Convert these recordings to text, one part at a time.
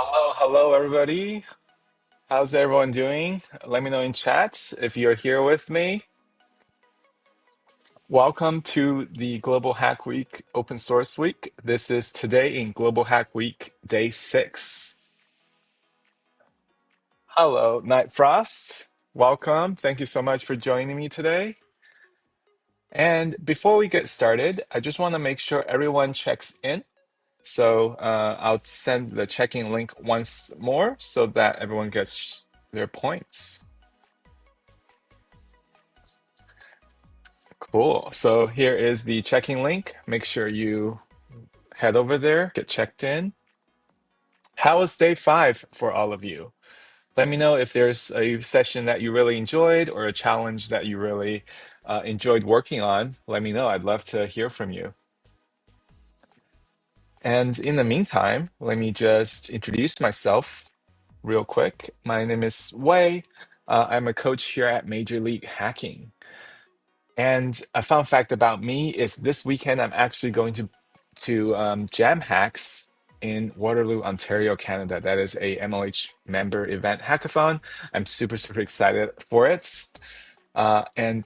Hello, everybody. How's everyone doing? Let me know in chat if you're here with me. Welcome to the Global Hack Week Open Source Week. This is today in Global Hack Week, day 6. Hello, Night Frost. Welcome. Thank you so much for joining me today. And before we get started, I just want to make sure everyone checks in. So I'll send the checking link once more so that everyone gets their points. Cool. So here is the checking link. Make sure you head over there, get checked in. How was day 5 for all of you? Let me know if there's a session that you really enjoyed or a challenge that you really enjoyed working on. Let me know. I'd love to hear from you. And in the meantime, let me just introduce myself real quick. My name is Wei. I'm a coach here at Major League Hacking. And a fun fact about me is this weekend I'm actually going to Jam Hacks in Waterloo, Ontario, Canada. That is a MLH member event hackathon. I'm super excited for it. And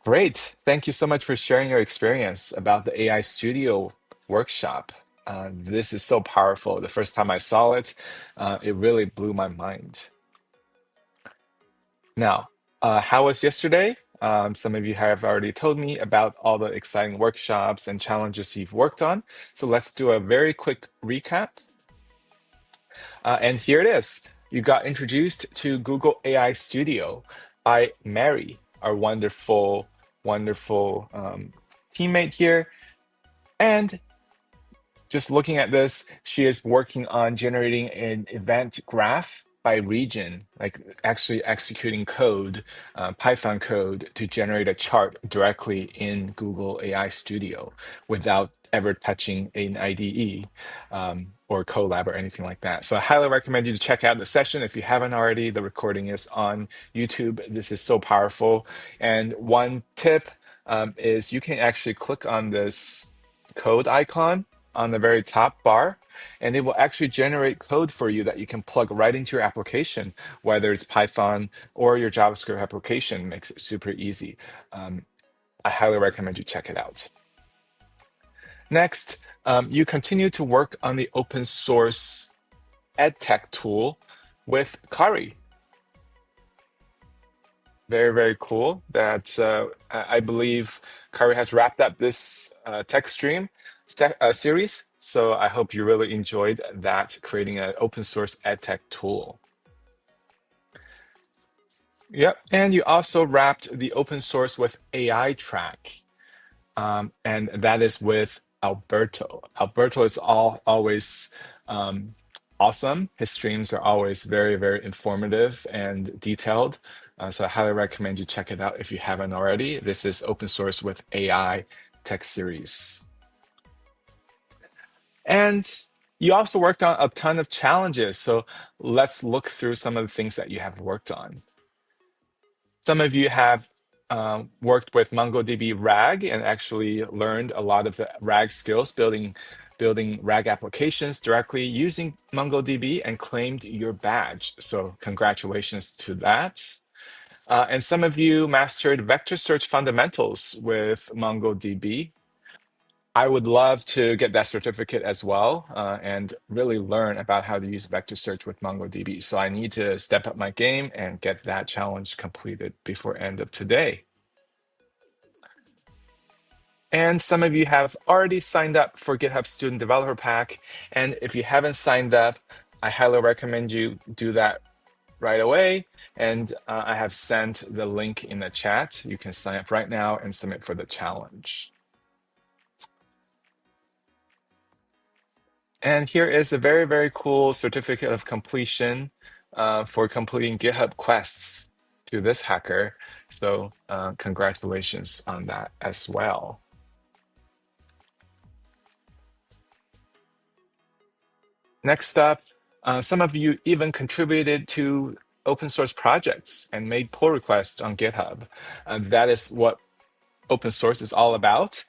great. Thank you so much for sharing your experience about the AI Studio workshop. This is so powerful. The first time I saw it, it really blew my mind. Now, how was yesterday? Some of you have already told me about all the exciting workshops and challenges you've worked on. So let's do a very quick recap. And here it is. You got introduced to Google AI Studio by Mary, our wonderful teammate here. And just looking at this, she is working on generating an event graph by region, like actually executing code, Python code, to generate a chart directly in Google AI Studio without ever touching an IDE or Colab or anything like that. So I highly recommend you to check out the session if you haven't already. The recording is on YouTube. This is so powerful. And one tip is you can actually click on this code icon on the very top bar, and it will actually generate code for you that you can plug right into your application, whether it's Python or your JavaScript application. Makes it super easy. I highly recommend you check it out. Next, you continue to work on the open source edtech tool with Kari. Very cool that I believe Kari has wrapped up this tech stream series. So I hope you really enjoyed that, creating an open source edtech tool. Yep, and you also wrapped the open source with AI track, and that is with Alberto. Alberto is always awesome. His streams are always very informative and detailed. So I highly recommend you check it out if you haven't already. This is open source with AI tech series. And you also worked on a ton of challenges. So let's look through some of the things that you have worked on. Some of you have worked with MongoDB RAG and actually learned a lot of the RAG skills, building RAG applications directly using MongoDB and claimed your badge. So congratulations to that. And some of you mastered vector search fundamentals with MongoDB. I would love to get that certificate as well and really learn about how to use vector search with MongoDB. So I need to step up my game and get that challenge completed before end of today. And some of you have already signed up for GitHub Student Developer Pack. And if you haven't signed up, I highly recommend you do that right away. And I have sent the link in the chat. You can sign up right now and submit for the challenge. And here is a very cool certificate of completion for completing GitHub quests to this hacker. So congratulations on that as well. Next up, some of you even contributed to open source projects and made pull requests on GitHub. That is what open source is all about.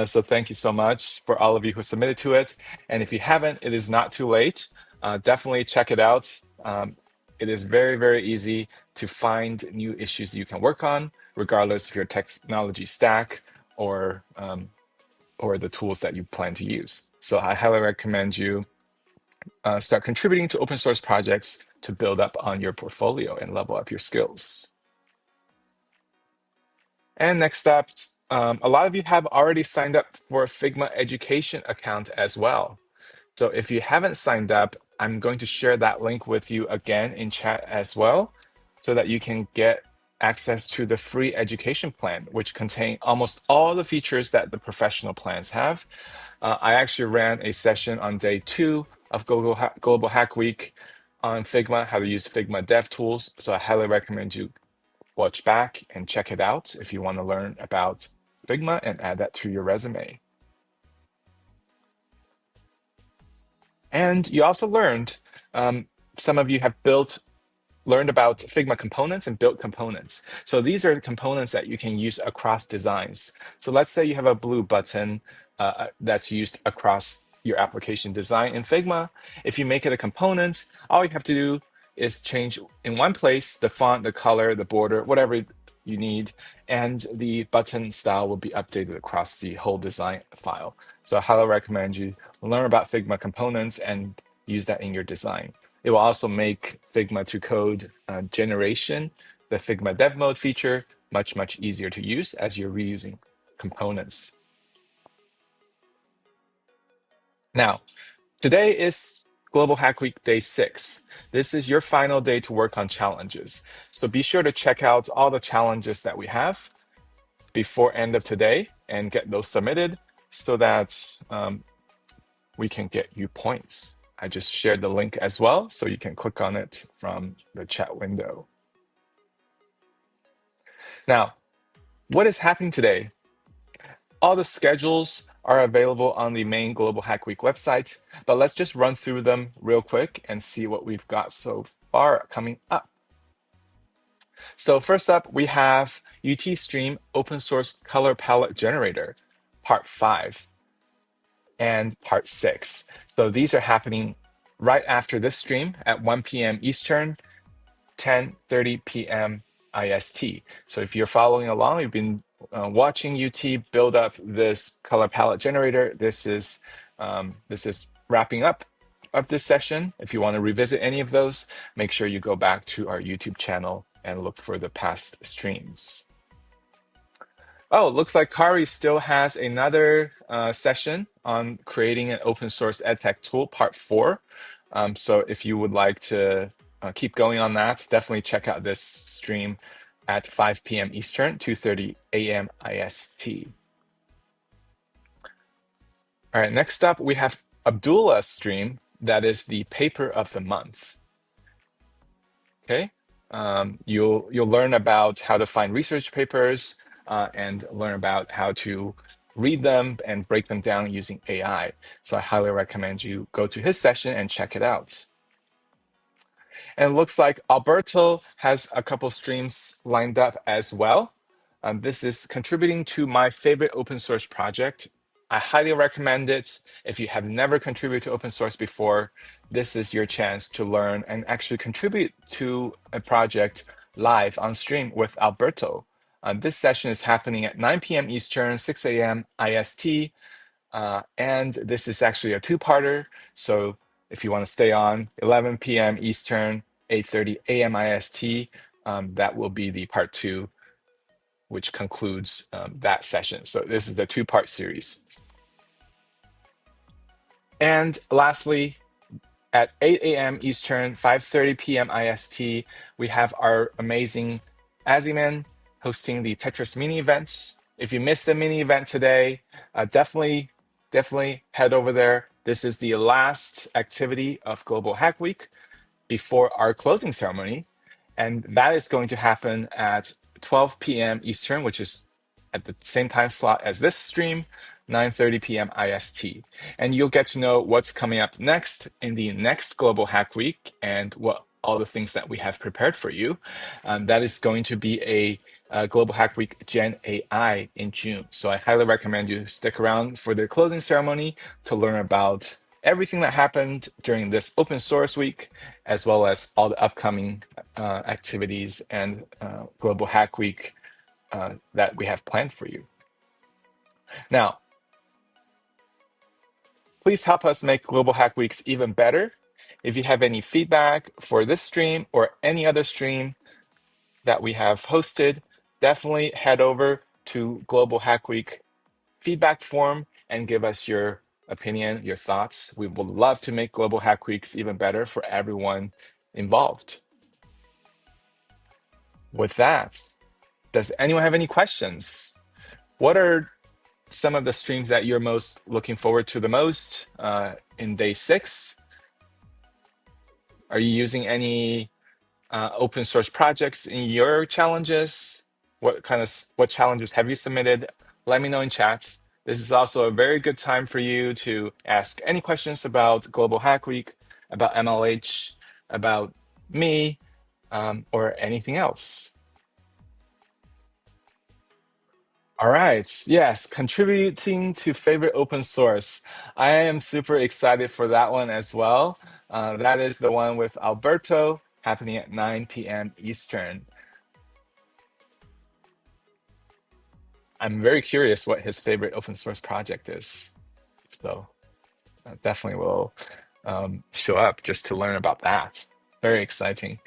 So thank you so much for all of you who submitted to it. And if you haven't, it is not too late. Definitely check it out. It is very, very easy to find new issues you can work on, regardless of your technology stack or the tools that you plan to use. So I highly recommend you start contributing to open source projects to build up on your portfolio and level up your skills. And next up, a lot of you have already signed up for a Figma education account as well. So if you haven't signed up, I'm going to share that link with you again in chat as well, so that you can get access to the free education plan, which contain almost all the features that the professional plans have. I actually ran a session on day 2 of Global Hack Week on Figma, how to use Figma dev tools. So I highly recommend you watch back and check it out if you want to learn about Figma and add that to your resume. And you also learned, some of you have learned about Figma components and built components. So these are the components that you can use across designs. So let's say you have a blue button that's used across your application design in Figma. If you make it a component, all you have to do is change in one place the font, the color, the border, whatever you need, and the button style will be updated across the whole design file. So I highly recommend you learn about Figma components and use that in your design. It will also make Figma to code generation, the Figma dev mode feature, much, much easier to use as you're reusing components. Now, today is Global Hack Week Day 6. This is your final day to work on challenges. So be sure to check out all the challenges that we have before end of today and get those submitted so that we can get you points. I just shared the link as well, so you can click on it from the chat window. Now, what is happening today? All the schedules are available on the main Global Hack Week website, but let's just run through them real quick and see what we've got so far coming up. So first up, we have UT Stream Open Source Color Palette Generator, Part 5 and Part 6. So these are happening right after this stream at 1 p.m. Eastern, 10:30 p.m. IST. So if you're following along, you've been watching UT build up this color palette generator. This is wrapping up of this session. If you want to revisit any of those, make sure you go back to our YouTube channel and look for the past streams. Oh, it looks like Kari still has another session on creating an open source edtech tool, Part 4. So if you would like to keep going on that, definitely check out this stream at 5 p.m. Eastern, 2:30 a.m. IST. All right, next up, we have Abdullah's stream. That is the paper of the month. Okay, you'll learn about how to find research papers and learn about how to read them and break them down using AI. So I highly recommend you go to his session and check it out. And it looks like Alberto has a couple streams lined up as well. This is contributing to my favorite open source project. I highly recommend it. If you have never contributed to open source before, this is your chance to learn and actually contribute to a project live on stream with Alberto. This session is happening at 9 p.m. Eastern, 6 a.m. IST. And this is actually a two-parter. So if you want to stay on 11 p.m. Eastern, 8:30 a.m. IST, that will be the part 2, which concludes that session. So this is the two-part series. And lastly, at 8 a.m. Eastern, 5:30 p.m. IST, we have our amazing Aziman hosting the Tetris mini event. If you missed the mini event today, definitely head over there. This is the last activity of Global Hack Week before our closing ceremony. And that is going to happen at 12 p.m. Eastern, which is at the same time slot as this stream, 9:30 p.m. IST. And you'll get to know what's coming up next in the next Global Hack Week and what all the things that we have prepared for you. That is going to be a Global Hack Week Gen AI in June. So I highly recommend you stick around for the closing ceremony to learn about everything that happened during this open source week, as well as all the upcoming activities and Global Hack Week that we have planned for you. Now, please help us make Global Hack Weeks even better. If you have any feedback for this stream or any other stream that we have hosted, definitely head over to Global Hack Week feedback form and give us your opinion, your thoughts. We would love to make Global Hack Weeks even better for everyone involved. With that, does anyone have any questions? What are some of the streams that you're most looking forward to the most in day 6? Are you using any open source projects in your challenges? What challenges have you submitted? Let me know in chat. This is also a very good time for you to ask any questions about Global Hack Week, about MLH, about me, or anything else. All right. Yes, contributing to favorite open source. I am super excited for that one as well. That is the one with Alberto happening at 9 p.m. Eastern. I'm very curious what his favorite open source project is. So definitely will show up just to learn about that. Very exciting.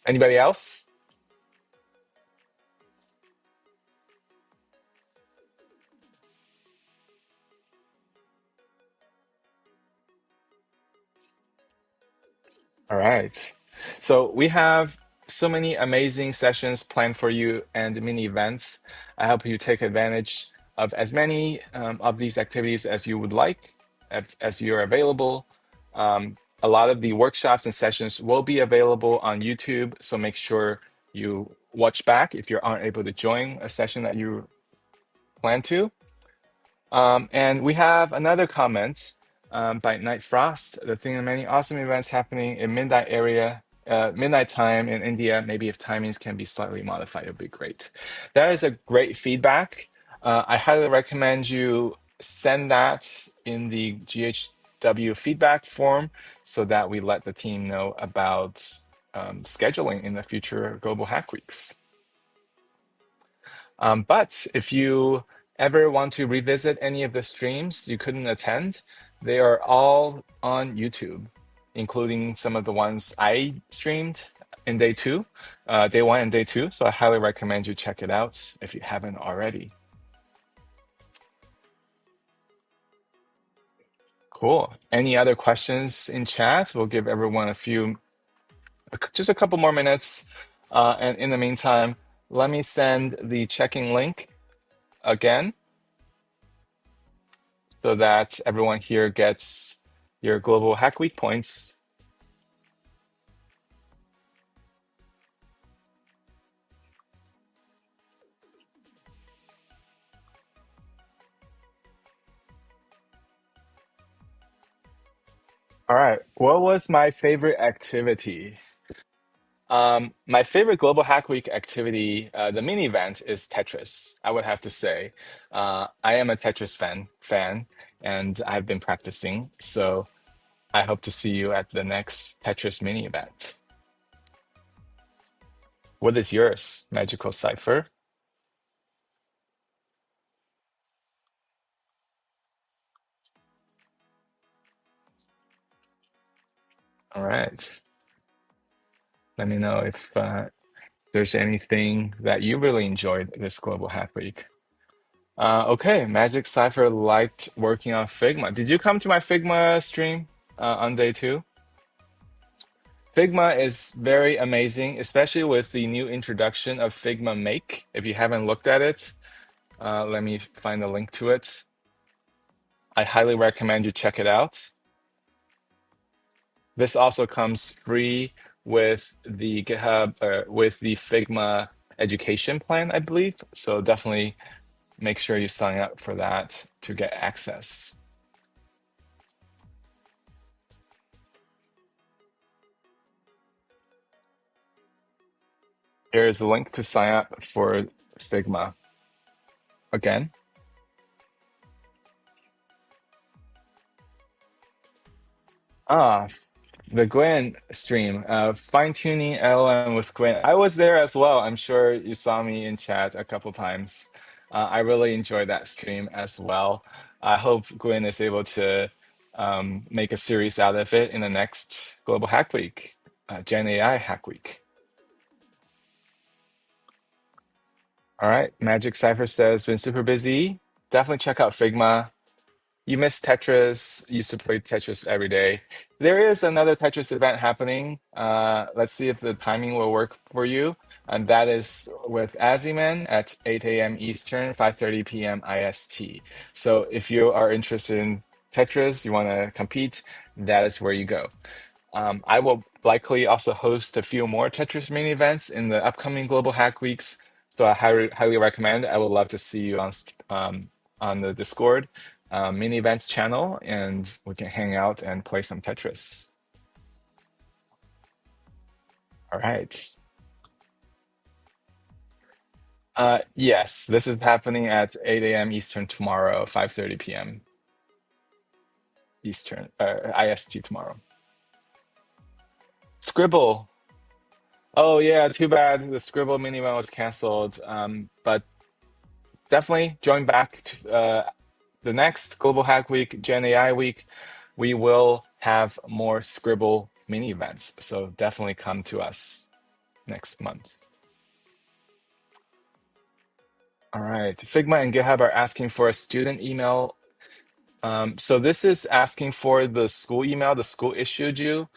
Anybody else? All right. So we have so many amazing sessions planned for you and mini events. I hope you take advantage of as many of these activities as you would like, as you're available. A lot of the workshops and sessions will be available on YouTube, so make sure you watch back if you aren't able to join a session that you plan to. And we have another comment by Night Frost. The thing of many awesome events happening in midnight time in India. Maybe if timings can be slightly modified, it would be great. That is a great feedback. I highly recommend you send that in the GHW feedback form so that we let the team know about scheduling in the future Global Hack Weeks. But if you ever want to revisit any of the streams you couldn't attend, they are all on YouTube, including some of the ones I streamed in day 1 and day 2. So I highly recommend you check it out if you haven't already. Cool. Any other questions in chat? We'll give everyone just a couple more minutes. And in the meantime, let me send the checking link again, so that everyone here gets your Global Hack Week points. All right, what was my favorite activity? My favorite Global Hack Week activity, the mini event, is Tetris. I would have to say, I am a Tetris fan, and I've been practicing. So I hope to see you at the next Tetris mini event. What is yours, Magical Cipher? All right. Let me know if there's anything that you really enjoyed this Global Hack Week. Okay, Magic Cipher liked working on Figma. Did you come to my Figma stream on day 2? Figma is very amazing, especially with the new introduction of Figma Make. If you haven't looked at it, let me find a link to it. I highly recommend you check it out. This also comes free with the GitHub, with the Figma education plan, I believe. So definitely make sure you sign up for that to get access. Here is a link to sign up for Figma. Again. Ah, the Gwen stream, fine-tuning LLM with Gwen. I was there as well. I'm sure you saw me in chat a couple times. I really enjoyed that stream as well. I hope Gwen is able to make a series out of it in the next Global Hack Week, Gen AI Hack Week. All right, Magic Cipher says, been super busy. Definitely check out Figma. You miss Tetris. Used to play Tetris every day. There is another Tetris event happening. Let's see if the timing will work for you. And that is with Aziman at 8 a.m. Eastern, 5:30 p.m. IST. So if you are interested in Tetris, you want to compete, that is where you go. I will likely also host a few more Tetris mini events in the upcoming Global Hack Weeks. So I highly recommend. I would love to see you on the Discord mini events channel, and we can hang out and play some Tetris. All right. Yes, this is happening at 8 a.m. Eastern tomorrow, 5:30 p.m. Eastern, IST tomorrow. Scribble. Oh yeah, too bad the Scribble mini event was canceled. But definitely join back to, the next Global Hack Week, Gen AI Week. We will have more Scribble mini events. So definitely come to us next month. All right. Figma and GitHub are asking for a student email. So this is asking for the school email the school issued you.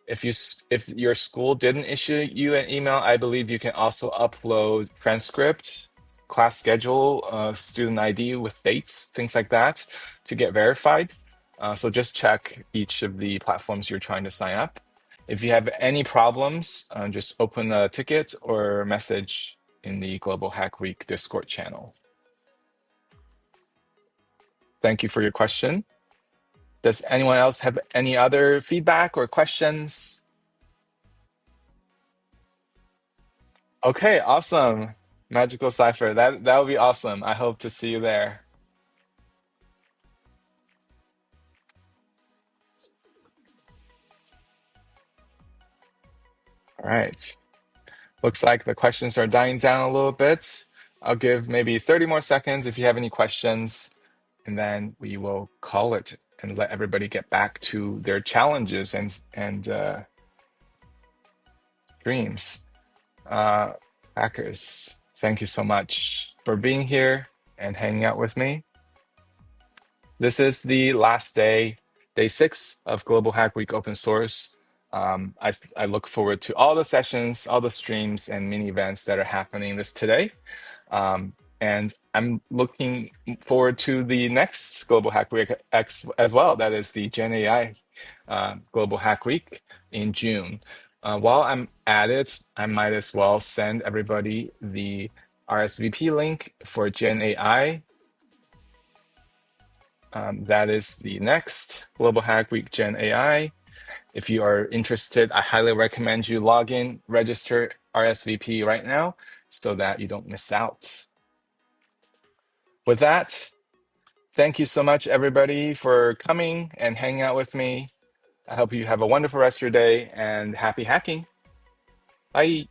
If your school didn't issue you an email, I believe you can also upload transcript, class schedule, student ID with dates, things like that to get verified. So just check each of the platforms you're trying to sign up. If you have any problems, just open a ticket or message in the Global Hack Week Discord channel. Thank you for your question. Does anyone else have any other feedback or questions? Okay, awesome. Magical Cipher. That would be awesome. I hope to see you there. All right. Looks like the questions are dying down a little bit. I'll give maybe 30 more seconds if you have any questions, and then we will call it and let everybody get back to their challenges and dreams. Hackers, thank you so much for being here and hanging out with me. This is the last day, day 6 of Global Hack Week Open Source. I look forward to all the sessions, all the streams, and mini events that are happening today. And I'm looking forward to the next Global Hack Week X as well. That is the Gen AI Global Hack Week in June. While I'm at it, I might as well send everybody the RSVP link for Gen AI. That is the next Global Hack Week Gen AI. If you are interested, I highly recommend you log in, register RSVP right now so that you don't miss out. With that, thank you so much, everybody, for coming and hanging out with me. I hope you have a wonderful rest of your day and happy hacking. Bye.